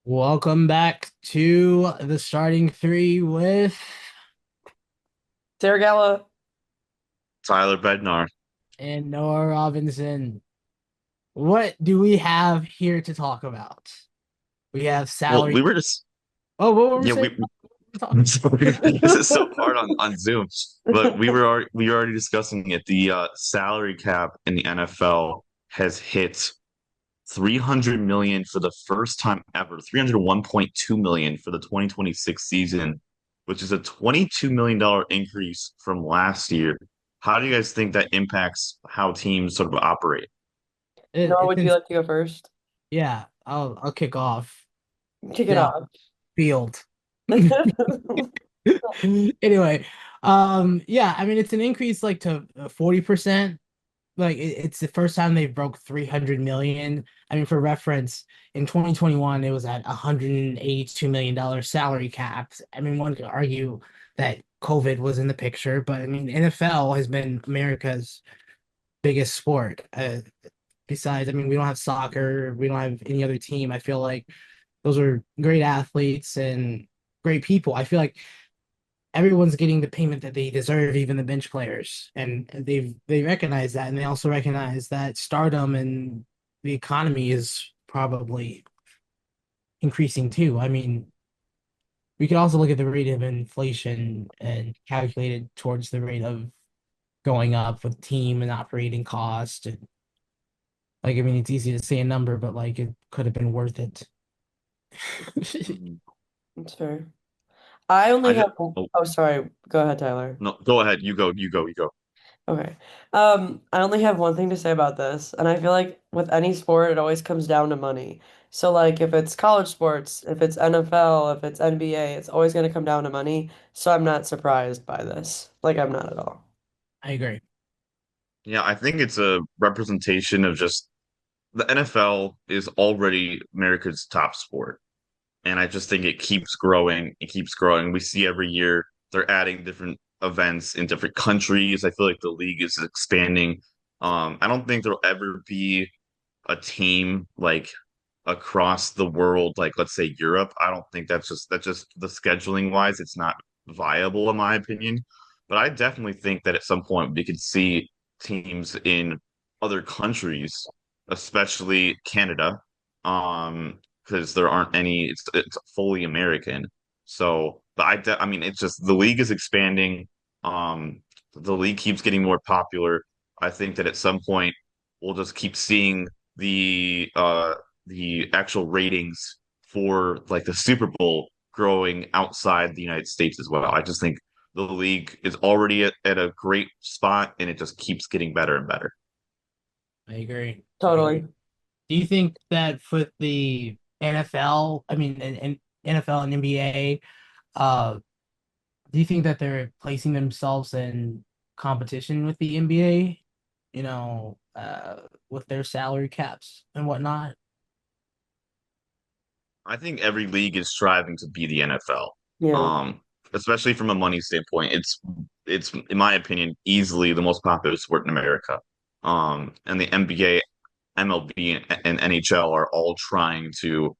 Welcome back to the starting three with Gala. Tyler Bednar. and Noah Robinson. What do we have here to talk about? We have Well, salary. we were just Oh, what were we yeah, saying? we Talk. I'm sorry. This is so hard on Zoom, but we were already discussing it. The salary cap in the NFL has hit 300 million for the first time ever. 301.2 million for the 2026 season, which is a 22 million dollar increase from last year. How do you guys think that impacts how teams sort of operate? Nor It's would you like to go first? yeah. I'll kick off Kick it down off. field. Anyway, yeah. I mean, it's an increase like to 40%. Like it's the first time they broke 300 million. I mean, for reference, in 2021, it was at $182 million salary caps. I mean, one could argue that COVID was in the picture, but I mean, NFL has been America's biggest sport. Besides, I mean, we don't have soccer, we don't have any other team. I feel like those are great athletes and great people. I feel like everyone's getting the payment that they deserve, even the bench players, and they recognize that, and they also recognize that stardom and the economy is probably increasing too. I mean, we could also look at the rate of inflation and calculate it towards the rate of going up with team and operating cost. And like, I mean, it's easy to say a number, but like, it could have been worth it. Mhm. That's fair. I only I have. just Oh, oh sorry. Go ahead, Tyler. no, go ahead. You go. Okay. I only have one thing to say about this, and I feel like with any sport, it always comes down to money. So, like, if it's college sports, if it's NFL, if it's NBA, it's always going to come down to money. So, I'm not surprised by this. Like, I'm not at all. I agree. Yeah, I think it's a representation of just the NFL is already America's top sport. And I just think it keeps growing. It keeps growing. We see every year they're adding different events in different countries. I feel like the league is expanding. I don't think there'll ever be a team like across the world, like let's say Europe. I don't think that's just the scheduling wise, it's not viable in my opinion. But I definitely think that at some point we could see teams in other countries, especially Canada, because there aren't any. It's fully American. So, but I mean, it's just the league is expanding. The league keeps getting more popular. I think that at some point we'll just keep seeing the actual ratings for like the Super Bowl growing outside the United States as well. I just think the league is already at a great spot and it just keeps getting better and better. I agree. I agree. Totally. Do you think that for the NFL, I mean, and NFL and NBA, uh, do you think that they're placing themselves in competition with the NBA, with their salary caps and whatnot? I think every league is striving to be the NFL. Yeah. Um, Especially from a money standpoint. It's in my opinion easily the most popular sport in America. And the NBA, MLB, and NHL are all trying to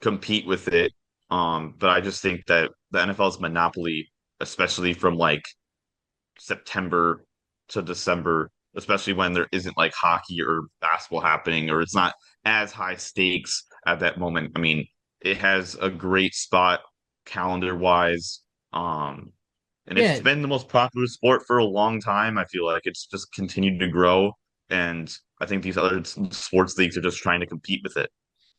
compete with it. But I just think that the NFL's monopoly, especially from like September to December, especially when there isn't like hockey or basketball happening, or it's not as high stakes at that moment. I mean, it has a great spot calendar wise. Um, and it's Yeah, been the most popular sport for a long time. I feel like it's just continued to grow. And I think these other sports leagues are just trying to compete with it.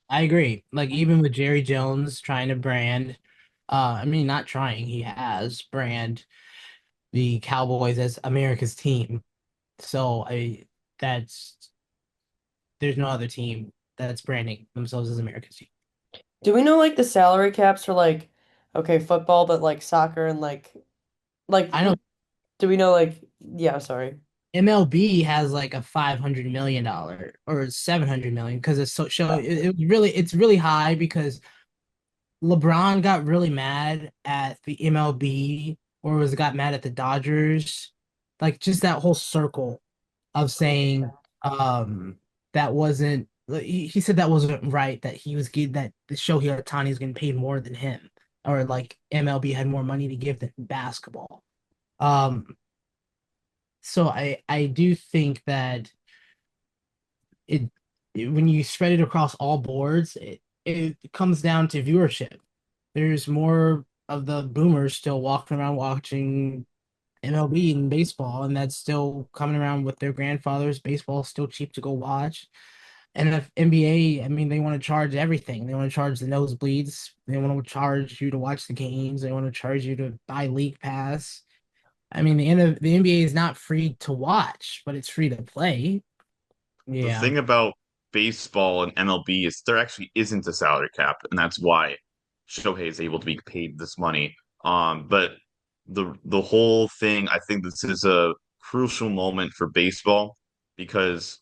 I agree. Like even with Jerry Jones trying to brand, I mean, not trying, he has brand the Cowboys as America's team. So that's there's no other team that's branding themselves as America's team. Do we know like the salary caps for like, okay, football, but like soccer and like, I know do we know like, yeah, sorry. MLB has like a $500 million or 700 million because it's so show it's really high because LeBron got really mad at the MLB or was got mad at the Dodgers, like just that whole circle of saying that wasn't he said that wasn't right, that he was getting that the Shohei Ohtani was getting paid more than him, or like MLB had more money to give than basketball. Um, so I do think that it, when you spread it across all boards, it comes down to viewership. There's more of the boomers still walking around watching MLB and baseball, and that's still coming around with their grandfathers. Baseball is still cheap to go watch. And if NBA, I mean, they want to charge everything. They want to charge the nosebleeds. They want to charge you to watch the games. They want to charge you to buy league pass. I mean, the NBA is not free to watch, but it's free to play. The Yeah. thing about baseball and MLB is there actually isn't a salary cap, and that's why Shohei is able to be paid this money. But the whole thing, I think this is a crucial moment for baseball because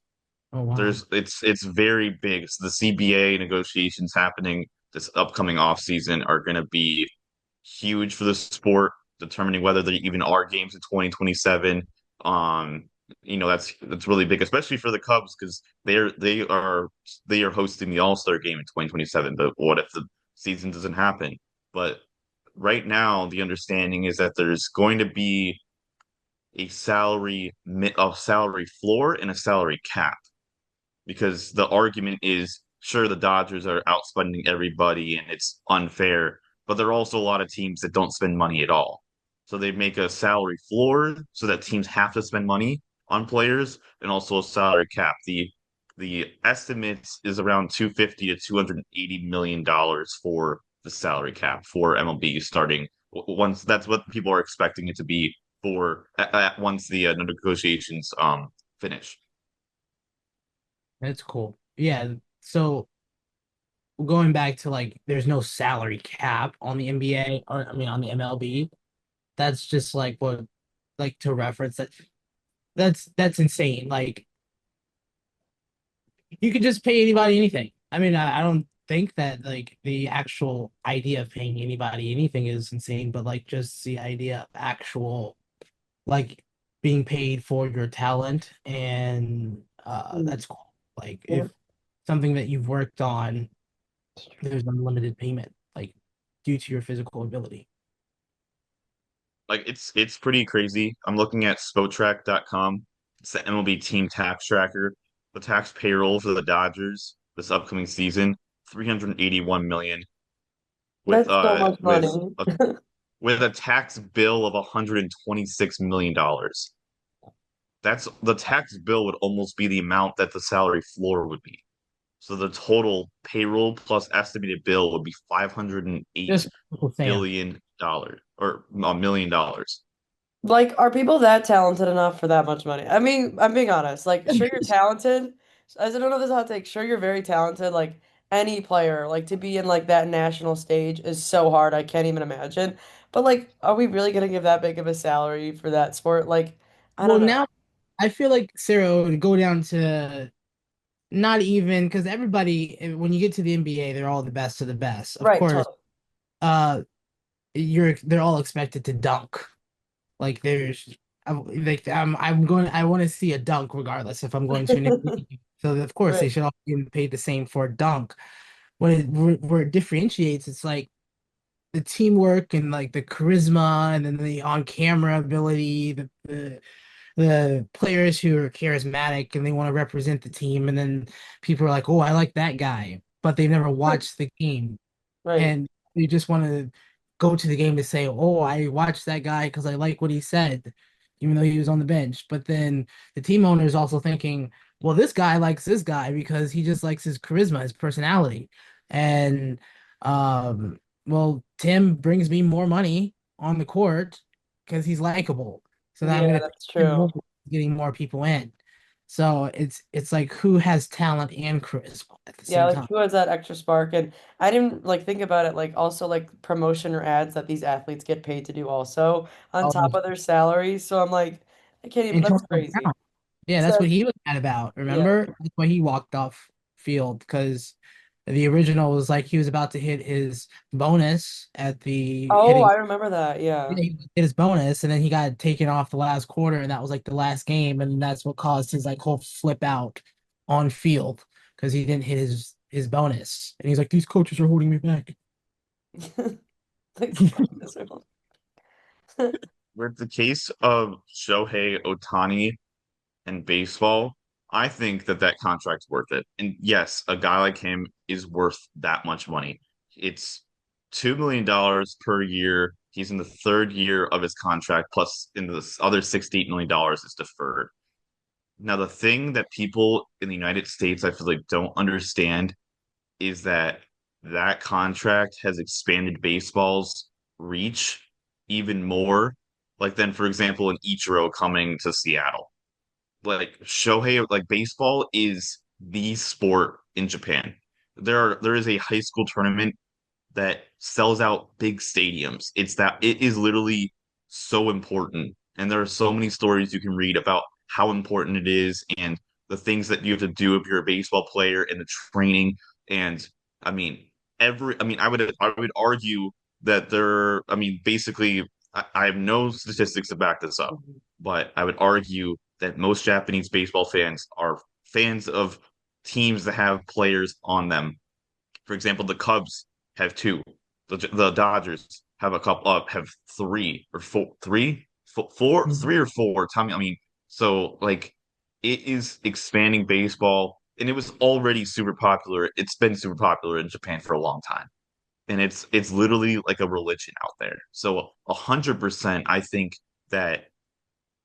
Oh wow. it's very big. So the CBA negotiations happening this upcoming off season are going to be huge for the sport, determining whether there even are games in 2027. Um, that's really big, especially for the Cubs because they are hosting the All-Star game in 2027. But what if the season doesn't happen? But right now, the understanding is that there's going to be a salary floor and a salary cap because the argument is sure the Dodgers are outspending everybody and it's unfair, but there are also a lot of teams that don't spend money at all. So they make a salary floor so that teams have to spend money on players and also a salary cap. The estimates is around 250 to 280 million dollars for the salary cap for MLB starting once that's what people are expecting it to be for once the negotiations finish. That's cool. Yeah. So going back to like, there's no salary cap on the NBA, or I mean on the MLB. That's just like what, like to reference that. That's insane. Like you could just pay anybody anything. I mean, I don't think that like the actual idea of paying anybody anything is insane, but like just the idea of actual like being paid for your talent, and Mm, that's cool. Like yeah. if something that you've worked on, there's unlimited payment, like due to your physical ability. Like it's pretty crazy. I'm looking at Spotrac.com. It's the MLB team tax tracker. The tax payroll for the Dodgers this upcoming season, 381 million with That's so much money. with a tax bill of 126 million dollars. That's the tax bill would almost be the amount that the salary floor would be. So the total payroll plus estimated bill would be 508 Just people saying, billion dollars or $1 million. Like, are people that talented enough for that much money? I mean, I'm being honest. Like, sure, you're talented. As I don't know if this is a hot take. Sure, you're very talented. Like, any player, like, to be in, like, that national stage is so hard. I can't even imagine. But, like, are we really gonna give that big of a salary for that sport? Like, I well, don't know. now I feel like Sarah would go down to not even because everybody, when you get to the NBA, they're all the best of the best. Of Right, course, totally. uh, they're all expected to dunk. Like there's, I want to see a dunk regardless if I'm going to an NBA. So of course they Right, should all get paid the same for a dunk. Where it differentiates, it's like the teamwork and like the charisma and then the on camera ability, the players who are charismatic and they want to represent the team, and then people are like, "Oh, I like that guy," but they've never watched the game, right. and they just want to go to the game to say, "Oh, I watched that guy because I like what he said," even though he was on the bench. But then the team owner is also thinking, "Well, this guy likes this guy because he just likes his charisma, his personality," and well, Tim brings me more money on the court because he's likable. So now I'm Yeah, gonna pay that's him true. more, getting more people in. So it's like who has talent and charisma at the Yeah, same like time. who has that extra spark? And I didn't like think about it like also like promotion or ads that these athletes get paid to do also on top Oh, of their salaries. So I'm like, I can't even, that's Antonio crazy. Brown. Yeah, that's So what he was mad about. yeah. Remember? That's why he walked off field because the original was like he was about to hit his bonus at the Oh, hitting. I remember that. Yeah. Yeah, he hit his bonus, and then he got taken off the last quarter, and that was like the last game, and that's what caused his like whole flip out on field because he didn't hit his bonus, and he's like, these coaches are holding me back. Like, fuck this world. With the case of Shohei Ohtani and baseball, I think that that contract's worth it. And yes, a guy like him is worth that much money. It's $2 million per year. He's in the third year of his contract, plus in the other $68 million is deferred. Now, the thing that people in the United States, I feel like, don't understand is that that contract has expanded baseball's reach even more. Like then, for example, an Ichiro coming to Seattle. Like Shohei, like baseball is the sport in Japan. There is a high school tournament that sells out big stadiums. It is literally so important. And there are so many stories you can read about how important it is and the things that you have to do if you're a baseball player and the training. And I mean, I would argue that basically I have no statistics to back this up, but I would argue that most Japanese baseball fans are fans of teams that have players on them. For example, the Cubs have two. The Dodgers have a couple have three or four, three or four. Tell me, so like it is expanding baseball, and it was already super popular. It's been super popular in Japan for a long time, and it's literally like a religion out there. So 100%, I think that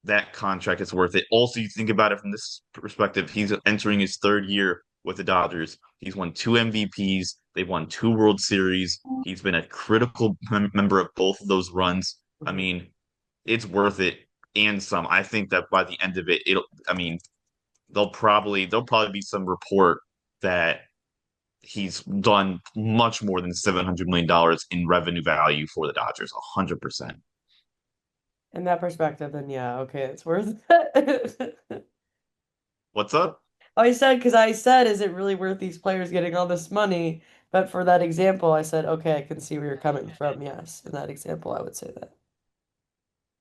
that contract is worth it. Also, you think about it from this perspective, he's entering his third year with the Dodgers. He's won two MVPs. They've won two World Series. He's been a critical member of both of those runs. I mean, it's worth it and some. I think that by the end of it, there'll probably be some report that he's done much more than $700 million in revenue value for the Dodgers. 100%. In that perspective, then yeah, okay, it's worth it. What's up? Because I said, is it really worth these players getting all this money? But for that example, I said, okay, I can see where you're coming from. Yes, in that example, I would say that.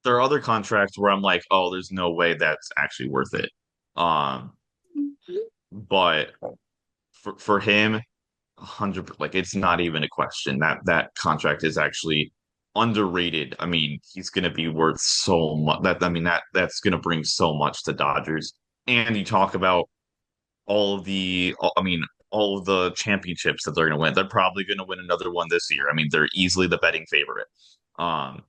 There are other contracts where I'm like, oh, there's no way that's actually worth it. Um, but for him, 100, like it's not even a question. That contract is actually underrated. I mean, he's going to be worth so much. That's going to bring so much to Dodgers. And you talk about all of the championships that they're going to win. They're probably going to win another one this year. I mean, they're easily the betting favorite. Um,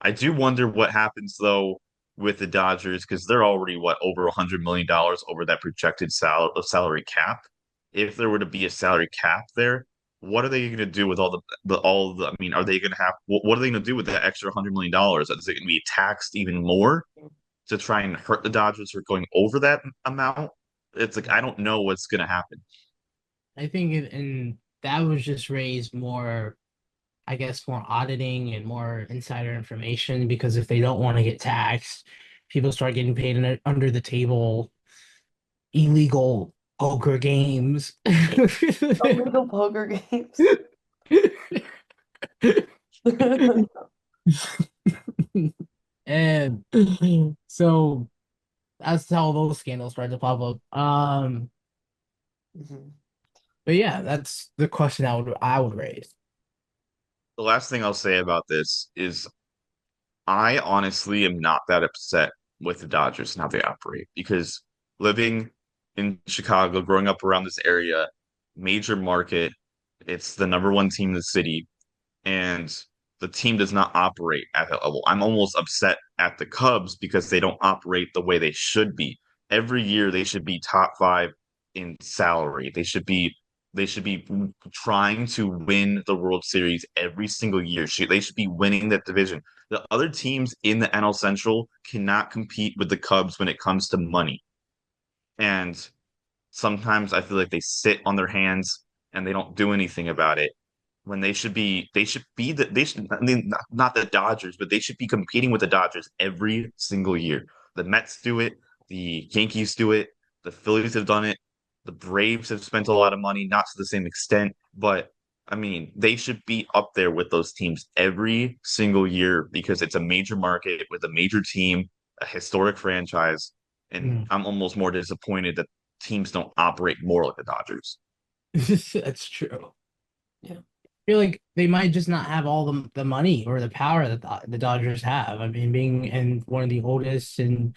I do wonder what happens though with the Dodgers because they're already over $100 million over that projected salary cap. If there were to be a salary cap there, what are they going to do with I mean, are they going to have what are they going to do with that extra $100 million? Is it going to be taxed even more to try and hurt the Dodgers for going over that amount? It's like I don't know what's going to happen. I think and that was just raised more, I guess, more auditing and more insider information because if they don't want to get taxed, people start getting paid under the table illegal poker games. Illegal poker games. And so that's how those scandals started to pop up. Mhm. But yeah, that's the question I would raise. The last thing I'll say about this is I honestly am not that upset with the Dodgers and how they operate because living in Chicago, growing up around this area, major market, it's the number one team in the city, and the team does not operate at that level. I'm almost upset at the Cubs because they don't operate the way they should be. Every year they should be top five in salary. They should be trying to win the World Series every single year. They should be winning that division. The other teams in the NL Central cannot compete with the Cubs when it comes to money. And sometimes I feel like they sit on their hands and they don't do anything about it when not the Dodgers, but they should be competing with the Dodgers every single year. The Mets do it, the Yankees do it, the Phillies have done it, the Braves have spent a lot of money, not to the same extent, but I mean, they should be up there with those teams every single year because it's a major market with a major team, a historic franchise, and Mm. I'm almost more disappointed that teams don't operate more like the Dodgers. That's true. Yeah. Feel like they might just not have all the money or the power that the Dodgers have. I mean, being in one of the oldest and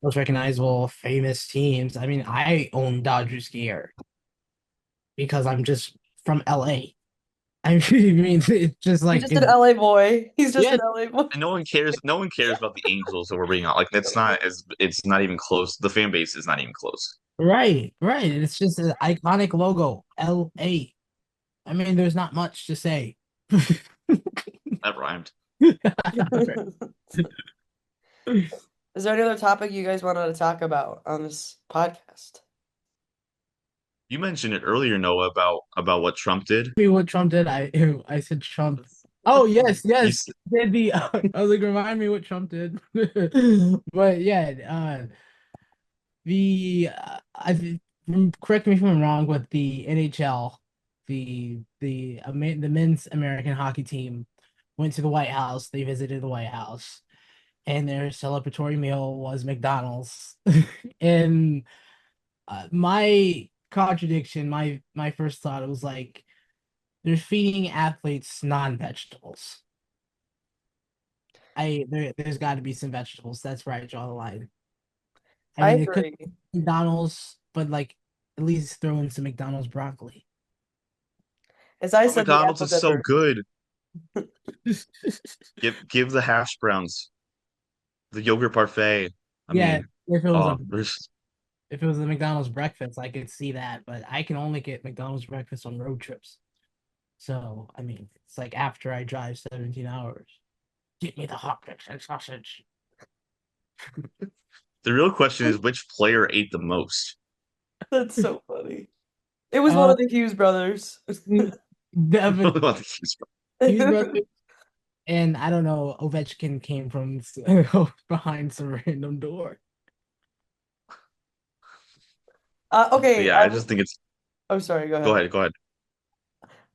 most recognizable, famous teams. I mean, I own Dodgers gear because I'm just from LA. I mean, it's just He's like just an it's LA boy. He's just yeah, an LA boy. And no one cares. No one cares about the Angels over being out. Like that's not as. It's not even close. The fan base is not even close. right, right. It's just an iconic logo, LA. I mean, there's not much to say. That rhymed. Is there any other topic you guys wanted to talk about on this podcast? You mentioned it earlier, Noah, about what Trump did. Me what Trump did. I said Trump. Oh yes, You yes. s- Did the I was like, remind me what Trump did. But yeah, the correct me if I'm wrong, but the NHL, the men's American hockey team went to the White House. They visited the White House, and their celebratory meal was McDonald's. And my contradiction, my first thought, it was like they're feeding athletes non-vegetables. There's got to be some vegetables. That's where I draw the line. I I mean, it could agree. be McDonald's, but like at least throw in some McDonald's broccoli. As I oh, said, the McDonald's apple is so dipper. good. Give the hash browns, the yogurt parfait. I Yeah, mean, if it was a oh, there's McDonald's breakfast, I could see that, but I can only get McDonald's breakfast on road trips. So, I mean, it's like after I drive 17 hours. Get me the hot dogs and sausage. the real question is which player ate the most. That's so funny. It was one Uh, of the Hughes brothers. Devin About the Hughes Hughes brother, and I don't know, Ovechkin came from behind some random door. Okay, Yeah, I just think it's. I'm sorry, go Go ahead. ahead, go ahead.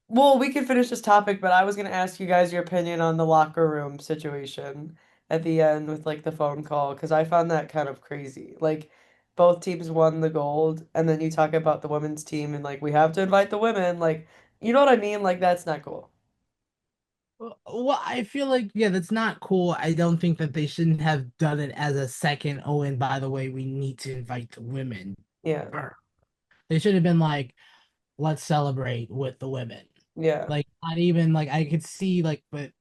Well, we can finish this topic, but I was gonna ask you guys your opinion on the locker room situation at the end with like the phone call, because I found that kind of crazy. Like both teams won the gold, and then you talk about the women's team and like we have to invite the women, like you know what I mean? Like that's not cool. Well, I feel like yeah, that's not cool. I don't think that they shouldn't have done it as a second. Oh, and by the way, we need to invite the women. Yeah. They should have been like, let's celebrate with the women. Yeah. Like not even like I could see like, but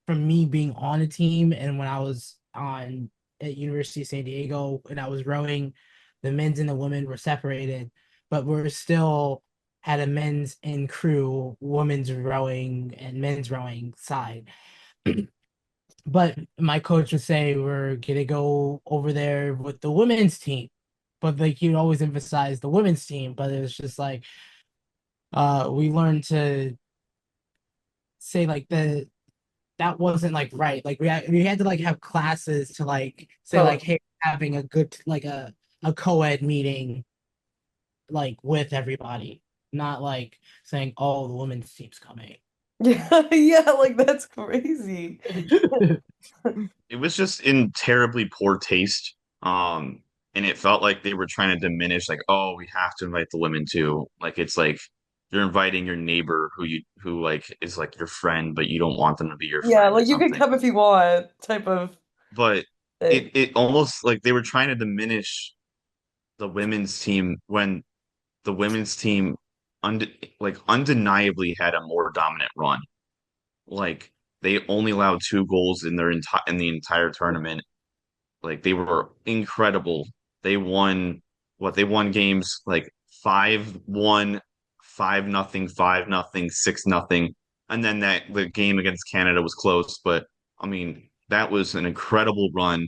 from me being on a team and when I was on at University of San Diego and I was rowing, the men's and the women were separated, but we're still had a men's and crew, women's rowing and men's rowing side. But my coach would say we're gonna go over there with the women's team. But like he'd always emphasize the women's team, but it was just like we learned to say like the that wasn't like right. Like we had to like have classes to like say like Totally. hey having a good like a co-ed meeting like with everybody, not like saying oh the women's team's coming. Yeah, yeah, like that's crazy. It was just in terribly poor taste. And it felt like they were trying to diminish, like, oh, we have to invite the women too. Like it's like you're inviting your neighbor who like is like your friend, but you don't want them to be your Yeah, friend or like you can something. come if you want type of But thing. it almost like they were trying to diminish the women's team when the women's team like undeniably had a more dominant run. Like they only allowed 2 goals in in the entire tournament. Like they were incredible. They won They won games like 5-1, 5-0, 5-0, 6-0. And then the game against Canada was close, but I mean, that was an incredible run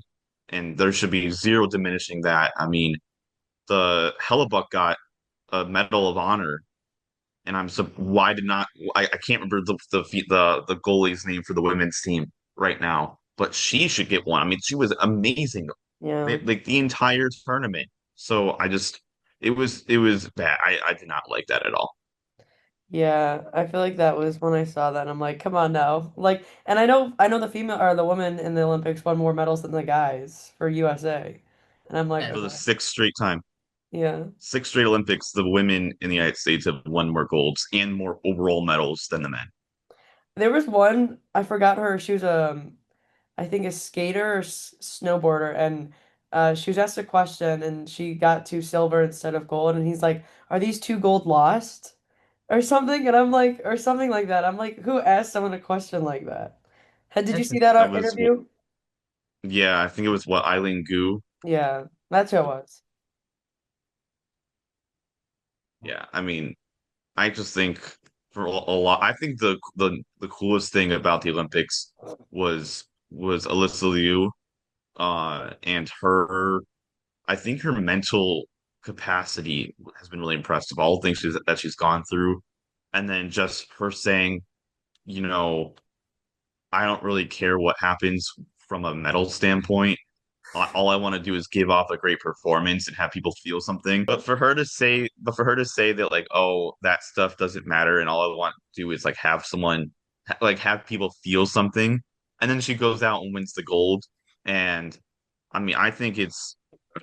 and there should be zero diminishing that. I mean, the Hellebuck got a Medal of Honor and I'm so why did not I can't remember the goalie's name for the women's team right now, but she should get one. I mean, she was amazing, Yeah. like the entire tournament. So it was bad. I did not like that at all. Yeah, I feel like that was when I saw that. I'm like, come on now. Like, and I know the female or the women in the Olympics won more medals than the guys for USA. And I'm like, Yeah, For the okay. sixth straight time. Yeah. 6 straight Olympics, the women in the United States have won more golds and more overall medals than the men. There was one, I forgot her. She was I think a skater or snowboarder, and she was asked a question, and she got two silver instead of gold, and he's like, "Are these two gold lost?" or something, and I'm like, or something like that. I'm like, who asked someone a question like that? Did you That's see that That was, interview? yeah, I think it was what, Eileen Gu. Yeah, that's who it was. Yeah, I mean, I just think for a lot, I think the coolest thing about the Olympics was Alyssa Liu, and her. I think her mental capacity has been really impressive. All the things that she's gone through, and then just her saying, you know, I don't really care what happens from a medal standpoint. All I want to do is give off a great performance and have people feel something. But for her to say that like, oh, that stuff doesn't matter, and all I want to do is like have someone, like have people feel something, and then she goes out and wins the gold. And I mean, I think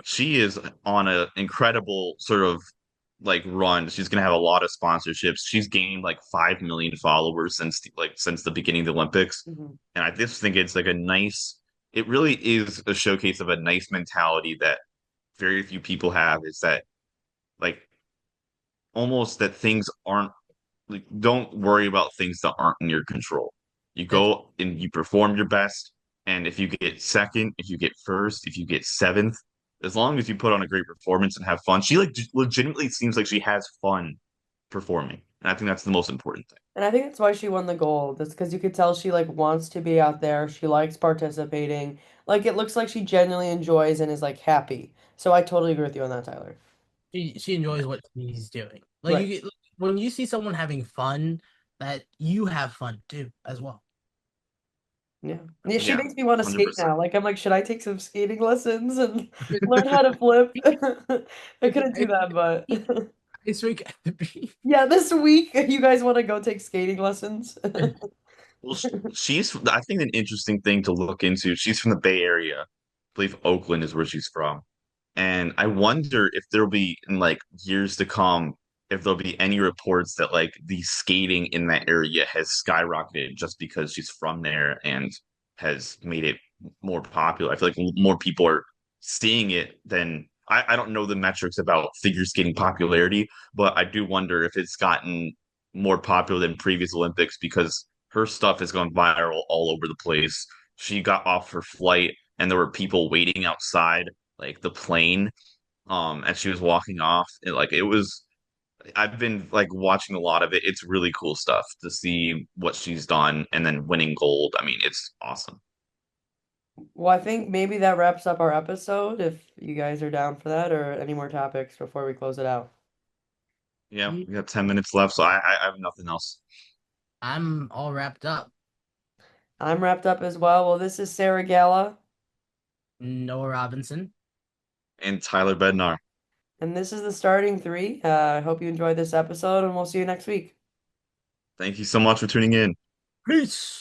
she is on an incredible sort of like run. She's gonna have a lot of sponsorships. She's gained like 5 million followers since the beginning of the Olympics, Mhm. and I just think it's like a nice. It really is a showcase of a nice mentality that very few people have. Is that like almost that things aren't like don't worry about things that aren't in your control. You that's go and you perform your best, and if you get second, if you get first, if you get seventh, as long as you put on a great performance and have fun, she like legitimately seems like she has fun performing, and I think that's the most important thing. And I think that's why she won the gold. That's because you could tell she like wants to be out there. She likes participating. Like it looks like she genuinely enjoys and is like happy. So I totally agree with you on that, Tyler. she enjoys what she's doing. Like Right. you get when you see someone having fun, that you have fun too as well. Yeah. Yeah, she Yeah, makes me want to skate 100%. now. Like I'm like, should I take some skating lessons and learn how to flip? I couldn't do that, but Ice rink at the beach. yeah, this week you guys want to go take skating lessons? Well, she's I think an interesting thing to look into. She's from the Bay Area. I believe Oakland is where she's from. And I wonder if there'll be in like years to come, if there'll be any reports that like the skating in that area has skyrocketed just because she's from there and has made it more popular. I feel like more people are seeing it than I don't know the metrics about figure skating popularity, but I do wonder if it's gotten more popular than previous Olympics because her stuff has gone viral all over the place. She got off her flight and there were people waiting outside like the plane as she was walking off. It was I've been like watching a lot of it. It's really cool stuff to see what she's done and then winning gold. I mean, it's awesome. Well, I think maybe that wraps up our episode if you guys are down for that or any more topics before we close it out. Yeah, we got 10 minutes left, so I have nothing else. I'm all wrapped up. I'm wrapped up as well. Well, this is Sarah Gala, Noah Robinson. And Tyler Bednar, and this is the starting three. I hope you enjoyed this episode, and we'll see you next week. thank you so much for tuning in. Peace.